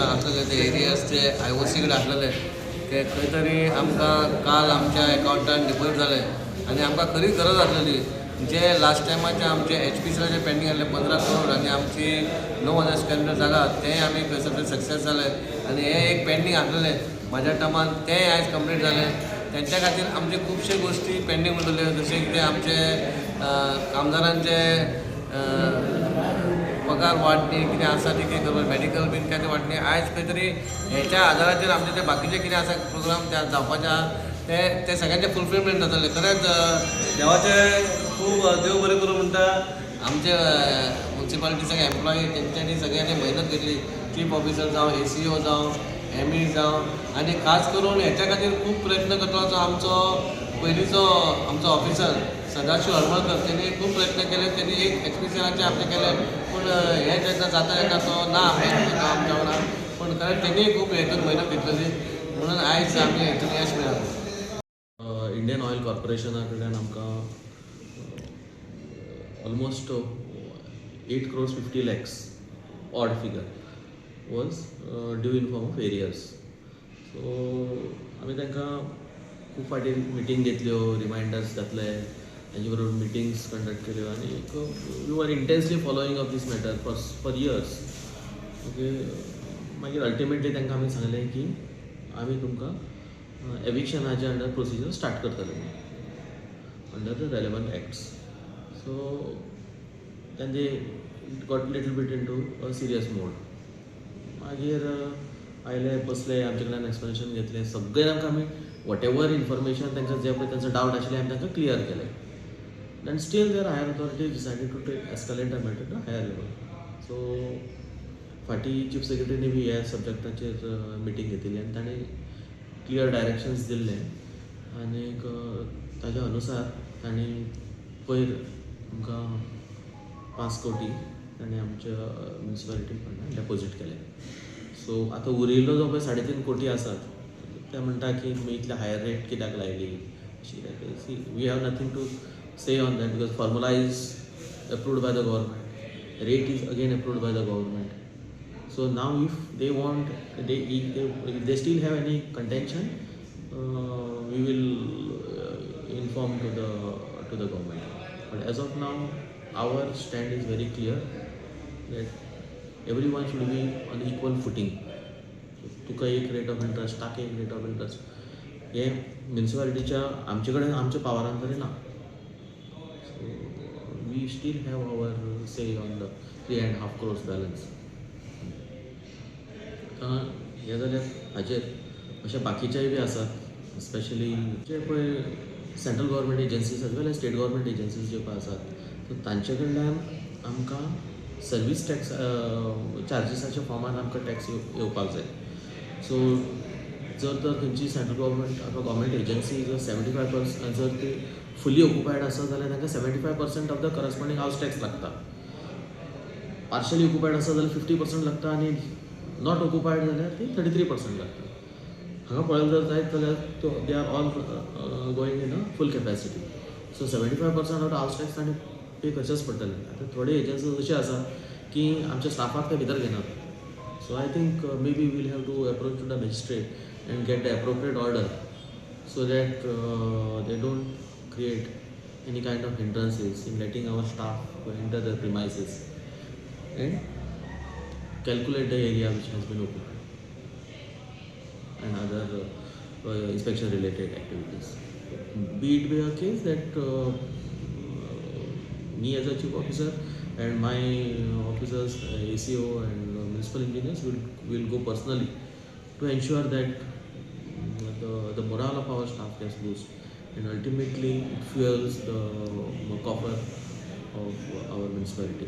आसलेले ते एरियाज ते IOC कडेन आसलेले ते खंय तरी आमकां काल आमच्या एकावंटान डिपॉझिट जाले आनी आमकां खरीच गरज आसलेली. जे लास्ट टायमाचे आमचे HPCचे पेंडींग आसले 15 करोड आनी आमची 9,000 स्क्वेअर मिटर जागा तें आमी खंयसर सक्सेस जाले आनी हे एक पेंडींग आसलेले म्हाज्या टायमान तें आयज कंप्लीट जालें. त्यांच्या खातीर आमचे खुबशे गोश्टी पेंडींग उरलेल्यो जशें कितें आमचे कामदारांचे पगार वाडणी कितें आसा ती कितें करप मेडिकल बीन कितें वाडणी आयज खंय तरी हेच्या आदाराचेर आमचे ते बाकीचे कितें आसा प्रोग्राम त्या जावपाचे आहा ते सगळ्यांचे फुलफिलमेंट जातले. खरेंच देवाचे खूब देव बरें करूं म्हणटा. आमचे म्युन्सिपालिटीचे एम्प्लॉई तेंच्यांनी सगळ्यांनी मेहनत घेतली. चीफ ऑफिसर जावं ACO जावं ME जावं आनी खास करून हेच्या खातीर खूब प्रयत्न करता जो आमचो पयलींचो आमचो ऑफिसर सदाशीव हरमळकर तेणी खूब प्रयत्न केले. तेणी एक HPCचे आमचे केले पूण हे जेन्ना जाता येता तो ना आमच्या वांगडा पूण खरेंच तेणी खूब हेतून मेहनत घेतलेली म्हणून आयज आमी हेतून यश मेळ्ळां. इंडियन ऑयल कॉर्पोरेशना कडल्यान आमकां almost 8 crores 50 lakhs odd figure was due in form of arrears. So आमी तांकां खूब फाटी मिटींग घेतल्यो, रिमायंडर्स घातले, तांचे बरोबर मिटिंग्स कंडक्ट केल्यो आनी we were intensely following of this matter for years. Okay मागीर अल्टिमेटली तांकां आमी सांगलें की आमी तुमकां एविक्शनाचे अंडर प्रोसिजर स्टार्ट करतले under the relevant acts. So then they got little bit into a serious mode. मागीर आयले बसले आमचे कडल्यान एक्सप्लेनेशन घेतलें सगळें तांकां आमी वॉट एवर इन्फॉर्मेशन तांकां जे पळय तांचो डावट आशिल्ले आमी तांकां क्लियर केले. Then still their higher authorities decided to take escalate the matter to higher level. So फाटीं चीफ सेक्रेटरीनी बी ह्या सब्जेक्टाचेर मिटींग घेतिल्ली आनी ताणें क्लियर डायरेक्शन्स दिल्ले आनीक ताज्या अनुसार ताणें पयर आमकां 5 कोटी ताणें आमच्या म्युन्सिपालिटी कडल्यान डेपॉझीट केले. सो आतां उरिल्लो जो पळय 3.5 कोटी आसात ते म्हणटा की तुमी इतले हायर रेट कित्याक लायली अशी see we have nothing to say on that because formula is approved by the government, rate is again approved by the government. So now if they want, if they still have any contention, we will inform to the government. But as of now, our stand is very clear that everyone should be on equal footing. तुका एक rate of interest, ताका एक rate of interest, हे म्युन्सिपालिटीच्या आमचे कडेन आमच्या पावरान तरी ना. So we still have our say on the 3.5 crores balance. हे जाल्यार हाचेर अशे बाकीचेय बी आसात स्पेशली जे पळय सेंट्रल गव्हर्मेंट एजन्सीज एज वेल एज स्टेट गव्हर्मेंट एजन्सीज जे पळय आसात तांचे कडल्यान आमकां सर्वीस टॅक्स चार्जीसाच्या फॉर्मान आमकां टॅक्स येवपाक जाय. सो जर तर खंयची सेंट्रल गव्हर्मेंट अथवा गव्हर्मेंट एजन्सी जर 75% जर ती फुली ऑक्युपायड आसत जाल्यार तांकां 75% ऑफ द करस्पॉन्डिंग हावस टॅक्स लागता. पार्शली ऑक्युपायड आसा जाल्यार 50% लागता आनी नॉट ऑक्युपायड जाल्यार ती 33% लागता. हांगा पळयलें जर जायत जाल्यार they are all going in a full capacity. So 75% of the house tax ताणें पे करचेच पडटलें. आतां थोडे एजन्सीज अशे आसा की आमच्या स्टाफाक ते भितर घेनात. So I think maybe will have to approach to the magistrate and get the appropriate order so that they don't create any kind of hindrances in letting our staff go enter the premises and calculate the area which has been occupied and other inspection related activities. Be it be a case that me as a chief officer and my officers, ACO and municipal engineers will go personally to ensure that the morale of our staff gets boosted and ultimately it fuels the coffer of our municipality.